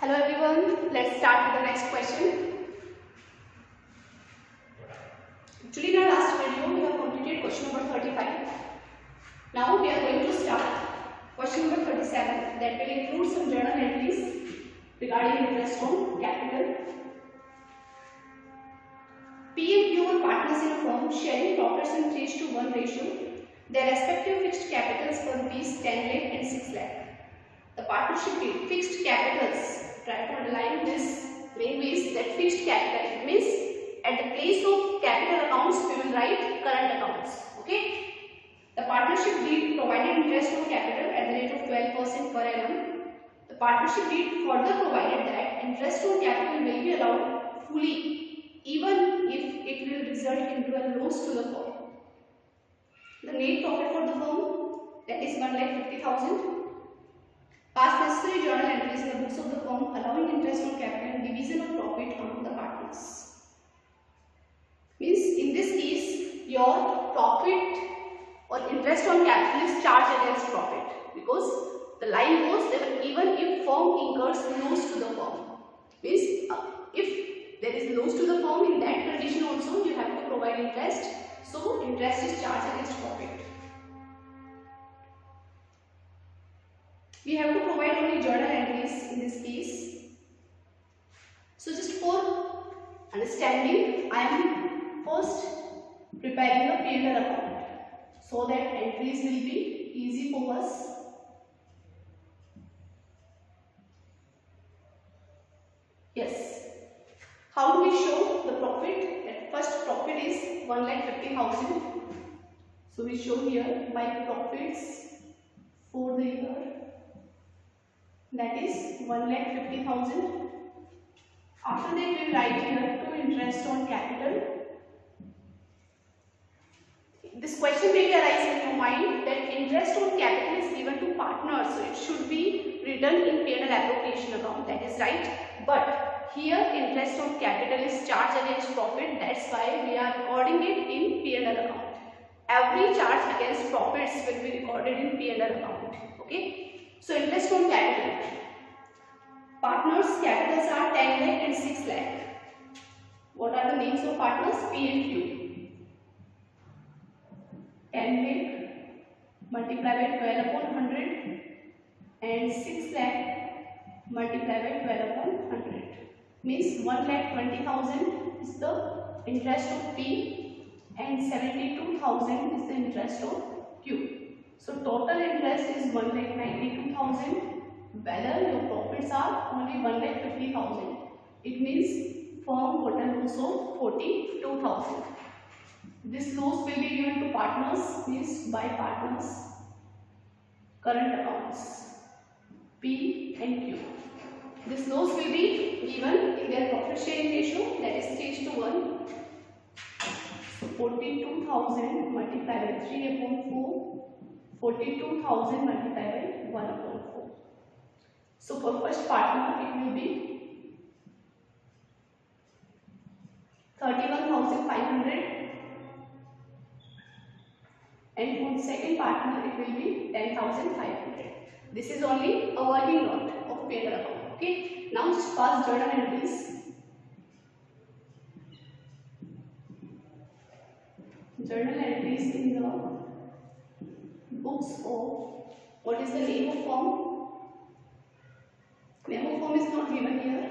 Hello everyone, let's start with the next question. Actually in our last video we have completed question number 35. Now we are going to start question number 37 that will include some journal entries regarding interest on capital. P and Q are partners in a firm sharing profits in 3:1 ratio. Their respective fixed capitals were rupees 10 lakh and 6 lakh. The partnership did fixed capitals. Try to underline this language that fixed capital means at the place of capital accounts we will write current accounts. Okay. The partnership deed provided interest on capital at the rate of 12% per annum. The partnership deed further provided that interest on capital will be allowed fully even if it will result into a loss to the firm. The net profit for the firm, that is 1,50,000. Pass necessary journal entries in the books of the firm allowing interest on capital and division of profit among the partners. Means in this case your profit or interest on capital is charged against profit, because the line goes that even if firm incurs loss to the firm. Means if there is loss to the firm, in that condition also you have to provide interest. So interest is charged against profit. We have to provide only journal entries in this case. So just for understanding, I am first preparing the P&L account so that entries will be easy for us. Yes. How do we show the profit? At first profit is 1,50,000. So we show here my profits for the year. That is 1,50,000. After that we will write here to interest on capital. This question may arise in your mind that interest on capital is given to partners, so it should be written in P&L appropriation account. That is right. But here interest on capital is charged against profit. That's why we are recording it in P&L account. Every charge against profits will be recorded in P&L account. Okay. So interest on capital. Partners' capitals are 10 lakh and 6 lakh. What are the names of partners? P and Q. 10 lakh multiplied by 12 upon 100 and 6 lakh multiplied by 12 upon 100. Means 1,20,000 is the interest of P and 72,000 is the interest of Q. So total interest is 1,92,000. Whether your profits are only 1,50,000. It means firm total loss of 42,000. This loss will be given to partners, means by partners. Current accounts P and Q. This loss will be given in their profit sharing ratio, that is 3:1. So 42,000 multiplied by 3 upon 4. 42,000 multiplied by 1 upon 4. So for first partner it will be 31,500 and for second partner it will be 10,500. This is only a working note of P&L account. Okay. Now just pass journal entries. Journal entries in the books of, what is the name of firm? Name of firm is not given here.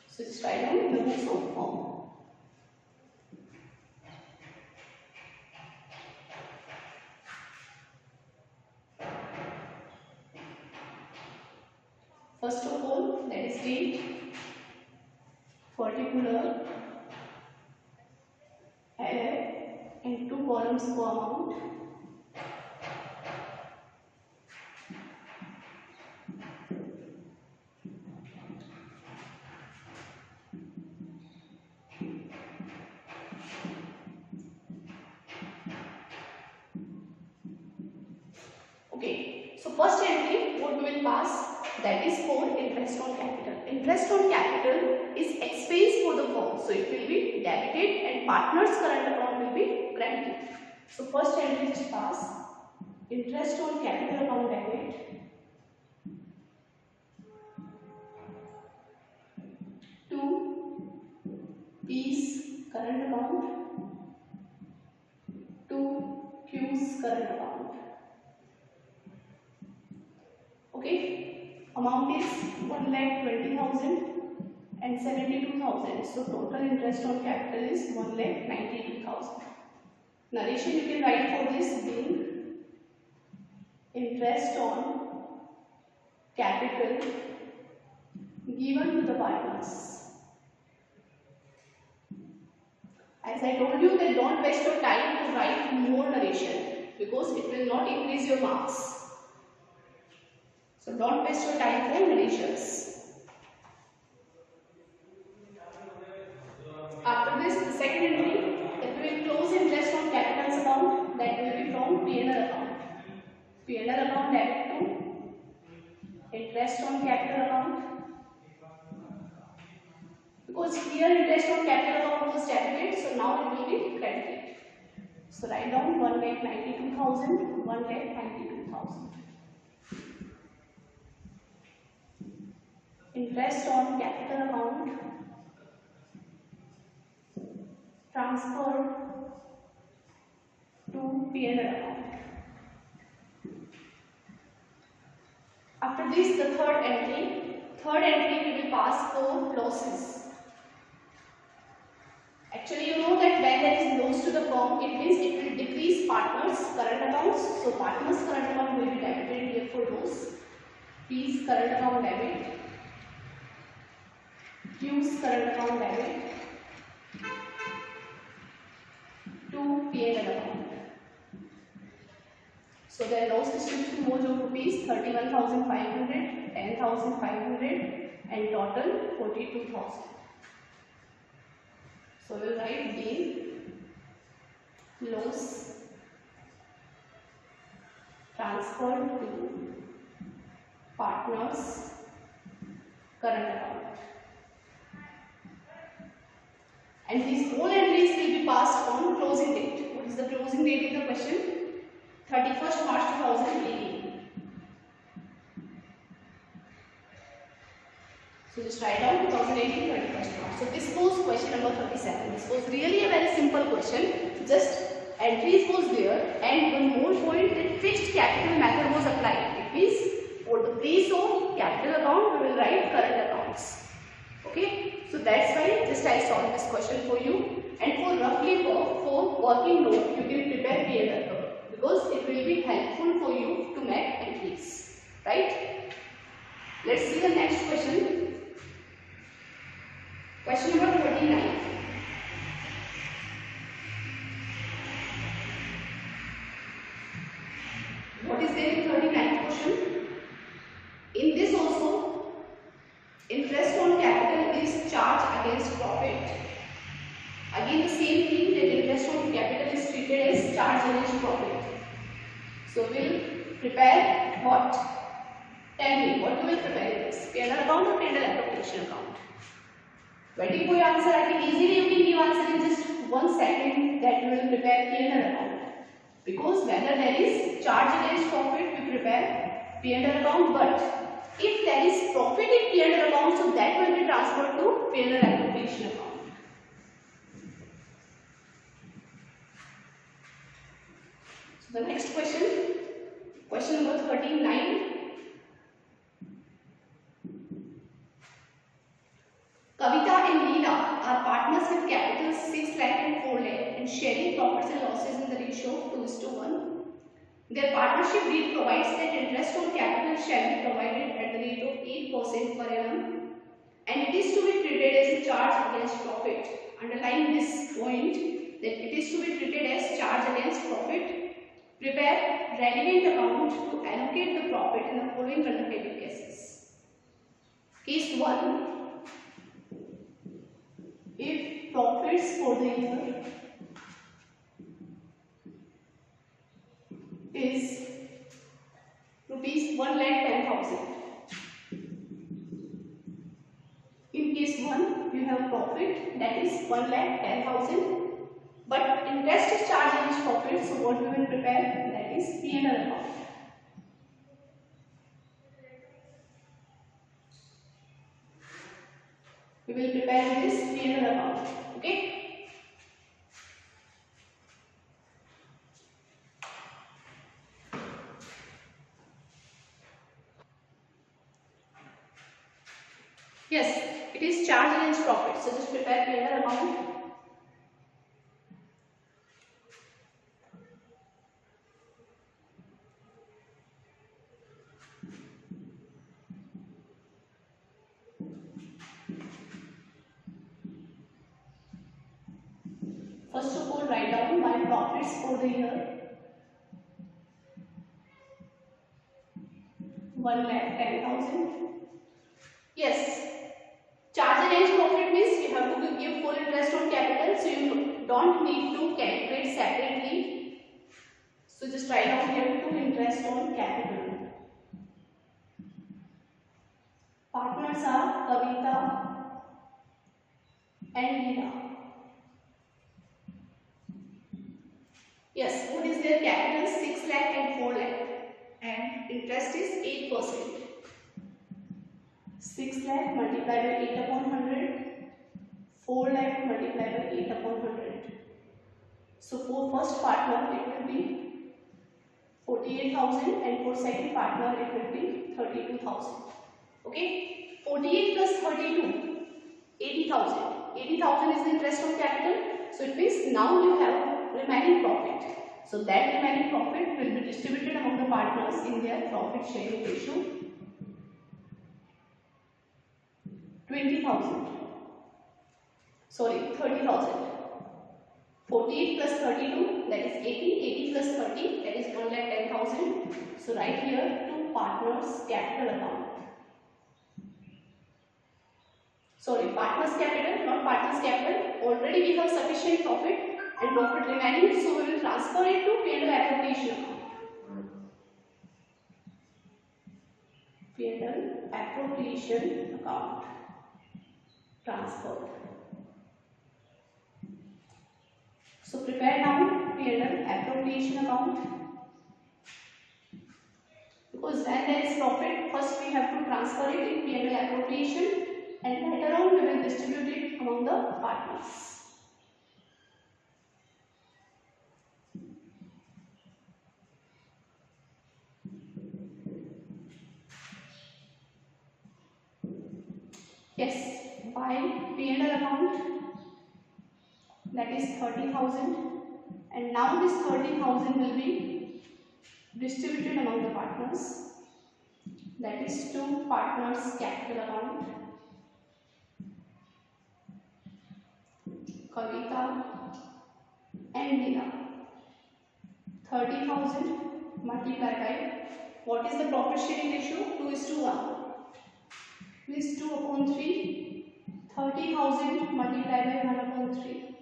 So just write down the books of firm. First of all, that is date, particular, and 2 columns for amount. Okay, so first entry what we will pass, that is for interest on capital. Interest on capital is expense for the firm, so it will be debited and partners' current account will be credited. So first entry is pass, interest on capital account debit, current account to Q's current account. Okay, amount is 1,20,000 and 72,000. So total interest on capital is 1,92,000. Narration you can write for this being interest on capital given to the partners. As I told you that don't waste your time to write more narration because it will not increase your marks. So don't waste your time for narrations. After this, the second entry, that will close interest on capital's account, that will be from P&L account. P&L account debit to interest on capital account. Because here interest on capital account was debited, so now it will be credited. So write down 1,92,000, 1,92,000. Interest on capital account transferred to P&L account. After this, the third entry we will pass for losses. Actually, you know that when there is loss to the firm, it means it will decrease partners' current accounts. So partners' current account will be debited here for loss. P's current account debit. Q's current account debit to P&L account. So their loss distribution was of rupees 31,500, 10,500 and total 42,000. So we will write gain, loss transferred to partners current account. And these all entries will be passed on closing date. What is the closing date in the question? 31st March 2018. So just write down 2018 31st March. So this was question number 37. This was really a very simple question. Just entries was there, and one more point, that fixed capital method was applied. It means for the place of capital account we will write current accounts. Okay, so that's why just I solved this question for you. And for roughly for working note, you can prepare P&L account because it will be helpful for you to make entries, right? Let's see the next question. Question number 39. What is there in 39th question? In this also, interest on capital is charged against profit. Again the same thing, that interest on capital is treated as charge against profit. So we'll prepare what? Tell me, what we will prepare in this? P&L account or P&L appropriation account? Waiting for your answer. I think easily you can give answer in just 1 second, that we will prepare P&L account. Because whether there is charge against profit, we prepare P&L account, but if there is profit in P&L account, so that will be transferred to P&L appropriation account. So the next question, question number 39. Kavita and Leela are partners with capital 6 lakh and 4 lakh and sharing profits and losses in the ratio of 2:1. Their partnership deed provides that interest on capital shall be provided at the rate of 8% per annum and it is to be treated as a charge against profit. Underline this point, that it is to be treated as charge against profit. Prepare relevant account to allocate the profit in the following contemplative cases. Case 1. If profits for the year is rupees 1,10,000. In case 1, you have profit that is 1,10,000. But interest is charged against profit, so what we will prepare, that is P&L account. We will prepare this P&L account. Okay. Yes, it is charge against profit. So just prepare P&L account. First of all, write down my profits for the year. 1,10,000. Yes, charge against profit means you have to give full interest on capital, so you don't need to calculate separately. So just write down here to interest on capital. Partners are Kavita and Leela. Yes, what is their capital? 6 lakh and 4 lakh, and interest is 8%. 6 lakh multiplied by 8 upon 100, 4 lakh multiplied by 8 upon 100. So for first partner it will be 48,000 and for second partner it will be 32,000. Okay, 48 plus 32, 80,000. 80,000 is the interest on capital. So it means now you have remaining profit. So that remaining profit will be distributed among the partners in their profit sharing ratio. 20,000. Sorry, 30,000. 48 plus 32, that is 80. 80 plus 30, that is 1,10,000. So write here to partners capital account. Sorry, partners capital, not partners capital. Already we have sufficient profit and profit remaining, so we will transfer it to P&L appropriation account. P&L appropriation account transferred. So prepare now P&L appropriation account. Because when there is profit, first we have to transfer it in P&L appropriation, and later on we will distribute it among the partners. Yes, by P&L account, that is 30,000, and now this 30,000 will be distributed among the partners. That is to partners capital account. Kavita and Leela. 30,000 multiplied by, what is the profit sharing ratio? 2:1. Means 2 upon 3. 30,000 multiplied by 1 upon 3.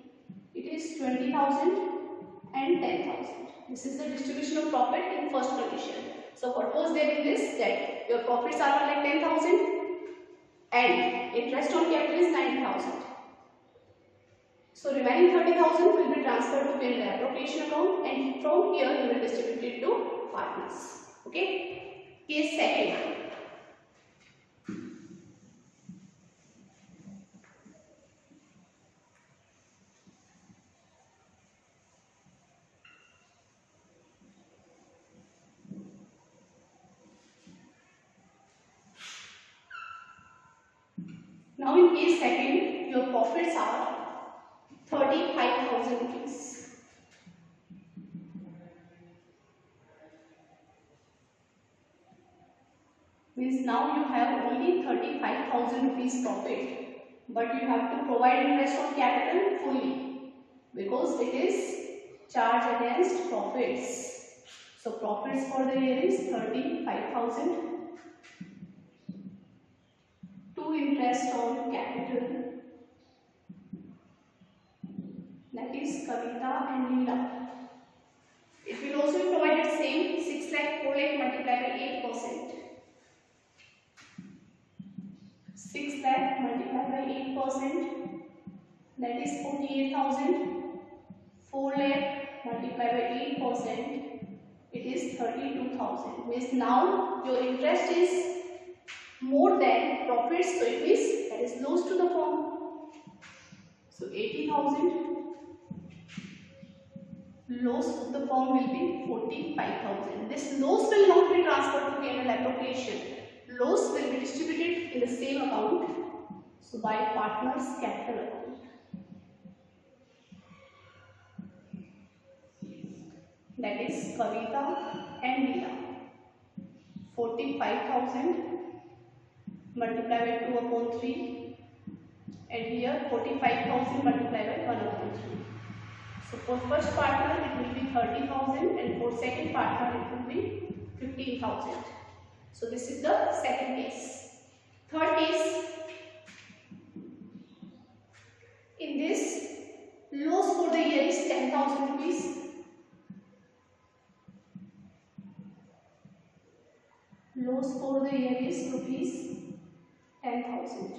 It is 20,000 and 10,000. This is the distribution of profit in first condition. So what was there in this? That your profits are like 10,000 and interest on capital is 90,000. So remaining 30,000 will be transferred to P&L appropriation account, and from here you will distribute it to partners. Okay. Case second. Now in case second, your profits are 35,000 rupees. Means now you have only 35,000 rupees profit, but you have to provide interest on capital fully because it is charge against profits. So profits for the year is 35,000. To interest on capital, that is Kavita and Leela. It will also be provided same 6 lakh 4 lakh multiplied by 8%. 6 lakh multiplied by 8%, that is 48,000. 4 lakh multiplied by 8%, it is 32,000. Means now your interest is more than profits, so it means that is loss to the firm. So 80,000, loss of the firm will be 45,000. This loss will not be transferred to P&L appropriation. Loss will be distributed in the same account So by partners capital account. That is Kavita and Leela. 45,000 multiplied by 2 upon 3, and here 45,000 multiplied by 1 upon 3. So for first partner it will be 30,000 and for second partner it will be 15,000. So this is the second case. Third case, in this loss for the year is 10,000 rupees. Loss for the year is rupees 10,000.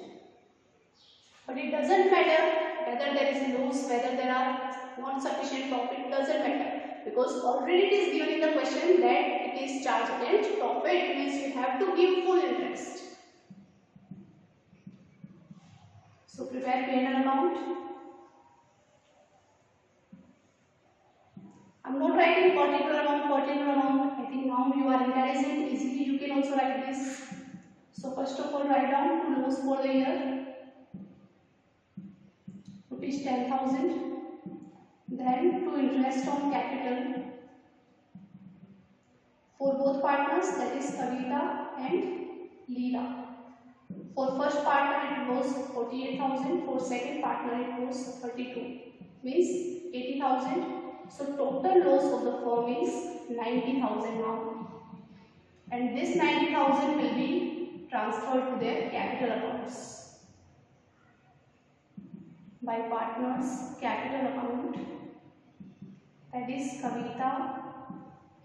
But it doesn't matter whether there is loss, whether there are not sufficient profit, doesn't matter, because already it is given in the question that it is charge against profit. It means you have to give full interest. So prepare P&L account. I am not writing particular amount. I think now you are intelligent. Easily you can also write this. So first of all, write down to loss for the year, rupees 10,000. Then to interest on capital for both partners, that is Kavita and Leela. For first partner it was 48,000. For second partner it was 32. Means 80,000. So total loss of the firm is 90,000 now. And this 90,000 will be transferred to their capital accounts by partners capital account, that is Kavita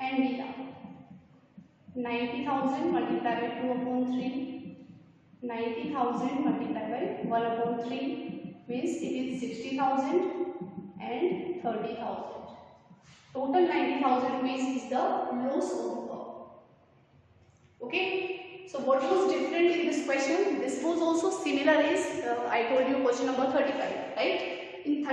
and Leela. 90,000 multiplied by 2 upon 3, 90,000 multiplied by 1 upon 3 means it is 60,000 and 30,000. Total 90,000 rupees is the loss of the firm. Okay. So what was different in this question? This was also similar is I told you question number 35, right? In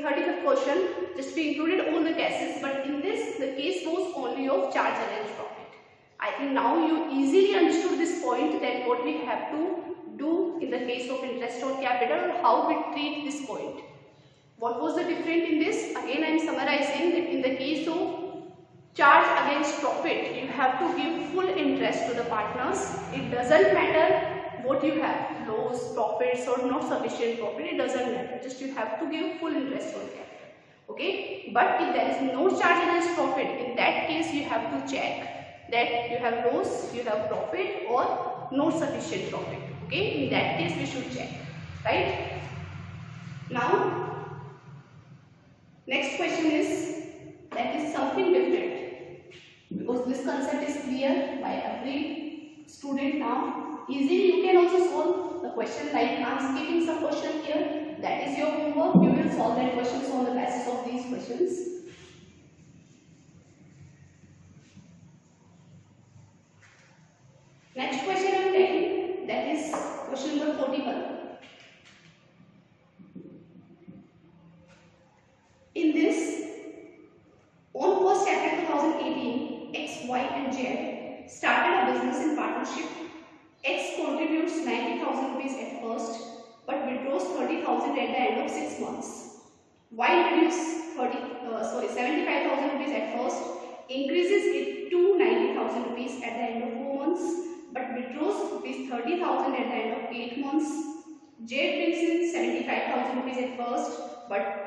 35th question, just we included all the cases, but in this the case was only of charge against profit. I think now you easily understood this point, that what we have to do in the case of interest on capital, how we treat this point. What was the difference in this? Again I am summarizing that in the case of charge against profit, you have to give full interest to the partners. It doesn't matter what you have, loss, profits or not sufficient profit, it doesn't matter. Just you have to give full interest on capital. Okay. But if there is no charge against profit, in that case you have to check that you have loss, you have profit or not sufficient profit. Okay. In that case we should check. Right. Now next question is, that is something different, because this concept is clear by every student now. Easily you can also solve the question, like I am skipping some question here. That is your homework. You will solve that questions on the basis of these questions. Next question I am taking, that is question number 41. In this, on 1st April 2018, X, Y and Z started a business in partnership. X contributes 90,000 rupees at first, but withdraws 30,000 at the end of 6 months. Y introduces 75,000 rupees at first, increases it to 90,000 rupees at the end of 4 months, but withdraws rupees 30,000 at the end of 8 months. Z brings in 75,000 rupees at first, but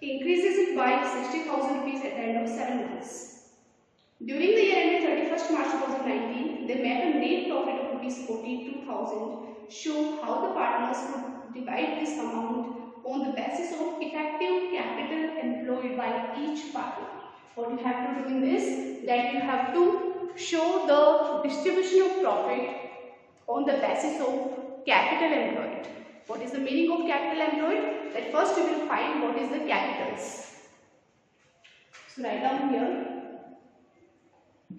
increases it by 60,000 rupees at the end of 7 months. During the year ended 31st March 2019, they made a net profit of rupees 42,000. Show how the partners would divide this amount on the basis of effective capital employed by each partner. What you have to do in this, that you have to show the distribution of profit on the basis of capital employed. What is the meaning of capital employed? That first you will find what is the capitals. So write down here,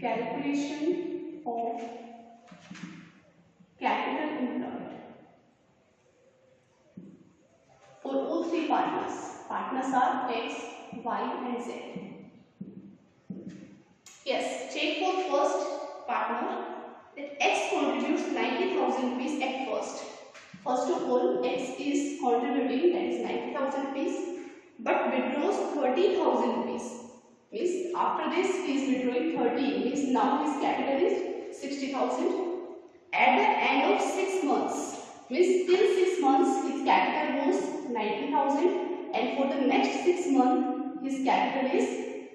calculation of capital employed for all three partners. Partners are X, Y and Z. Yes, check for first partner that X contributes 90,000 rupees at first. First of all, X is contributing, that is 90,000 rupees, but withdraws 30,000 rupees. Means after this he is withdrawing 30, means now his capital is 60,000. At the end of 6 months, means till 6 months his capital was 90,000, and for the next 6 months his capital is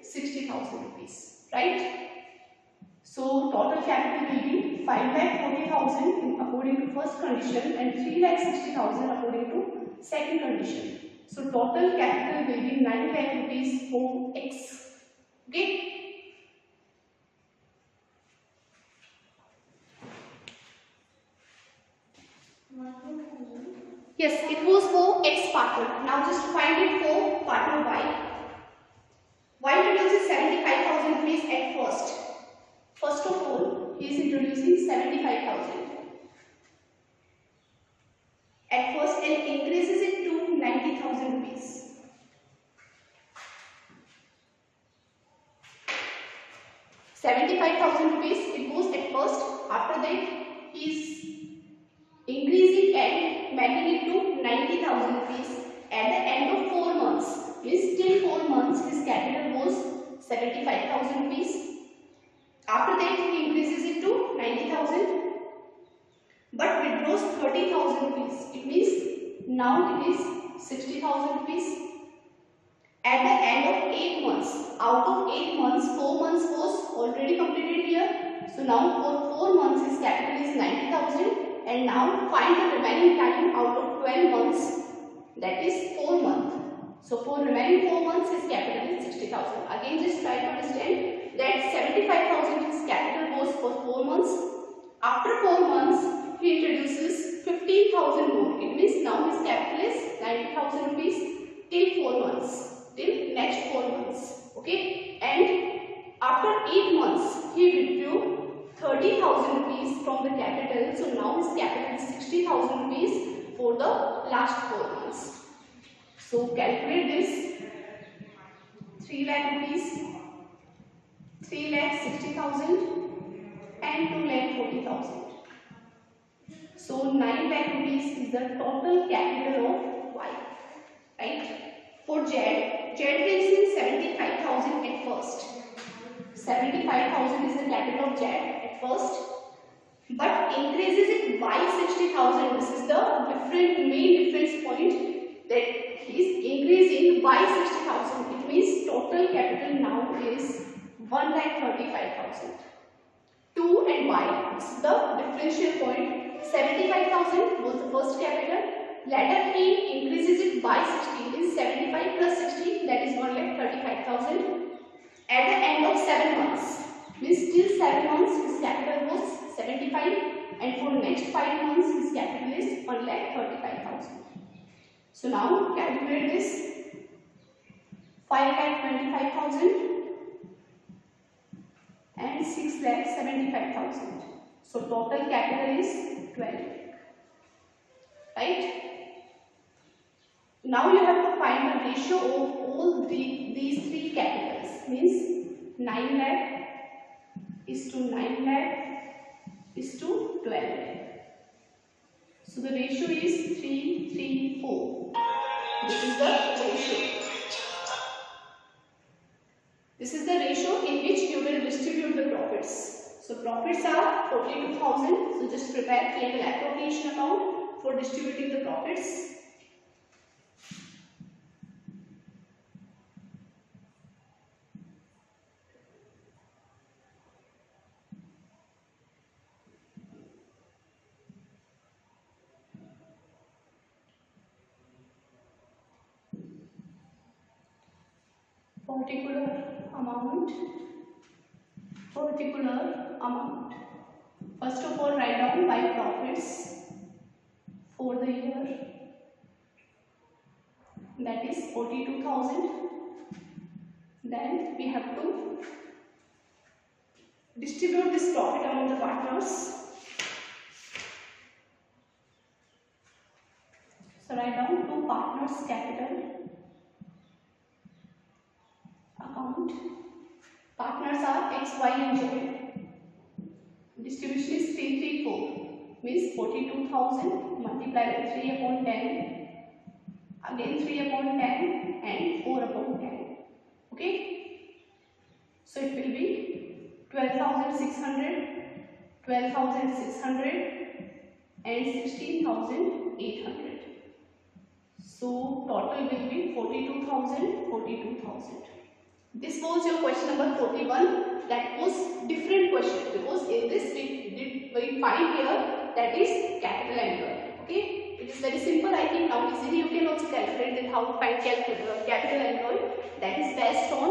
60,000 rupees, right? So total capital will be 5,40,000 according to first condition and 3,60,000 according to second condition. So total capital will be 9 lakh rupees for X. Okay. Yes, it was for X partner. Now just find it for partner Y. Y introduces 75,000 rupees at first. First of all, he is introducing 75,000 at first and increases it to 90,000 rupees. ₹75,000 it goes at first. After that, he is increasing and making it to 90,000 rupees at the end of 4 months. Means till 4 months, his capital was 75,000 rupees. After that, he increases it to 90,000, but withdraws 30,000 rupees. It means now it is 60,000 rupees. At the end of 8 months, out of 8 months, 4 months was already completed here. So now for 4 months, his capital is 90,000, and now find the remaining time out of 12 months, that is 4 months. So for remaining 4 months, his capital is 60,000. Again, just try to understand that 75,000 his capital was for 4 months. After 4 months, he introduces 15,000 more. It means now his capital is 90,000 rupees till 4 months, till next 4 months. Okay, and after 8 months, he withdrew 30,000 rupees from the capital. So now his capital is 60,000 rupees for the last 4 months. So calculate this. 3 lakh rupees, 3,60,000 and 2,40,000. So 9 lakh rupees is the total capital of Y, right? For Z brings in 75,000 at first. 75,000 is the capital of Z at first, but increases it by 60,000. This is the main difference point, that he is increasing by 60,000. It means total capital now is 1,35,000. 2 and Y, this is the differential point. 75,000 was the first capital. Later he increases it by 60. Is 75 plus 60, that is 1,35,000. At the end of 7 months, means till 7 months his capital was 75, and for next 5 months his capital is 1,35,000. So now calculate this. 5,25,000 and 6,75,000. So total capital is 12. Right? Now you have to find the ratio of all these three capitals. Means 9 lakh is to 9 lakh is to 12 lakh. So the ratio is 3:3:4. This is the ratio. This is the ratio in which you will distribute the profits. So profits are 42,000. So just prepare P&L appropriation account for distributing the profits. Particular amount. First of all, write down by profits for the year, that is 42,000. Then we have to distribute this profit among the partners. So write down to partners capital account. Partners are X, Y and Z. Distribution is 3:3:4. means 42,000 multiplied by 3 upon 10, again 3 upon 10 and 4 upon 10. Okay, so it will be 12,600, 12,600 and 16,800. So total will be 42,000, 42,000. This was your question number 41. That was different question because in this we find here that is capital employed. Okay, it is very simple. I think now easily you can also calculate that how to find capital employed. That is based on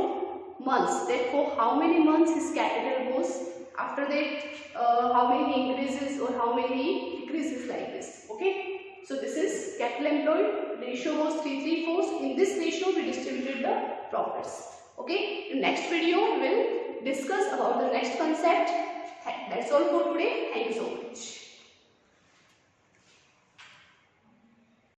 months. Therefore, how many months his capital goes. After that, how many increases or how many decreases like this. Okay, so this is capital employed. Ratio was 3:3:4. In this ratio, we distributed the profits. Okay, in next video we will discuss about the next concept. That's all for today. Thank you so much.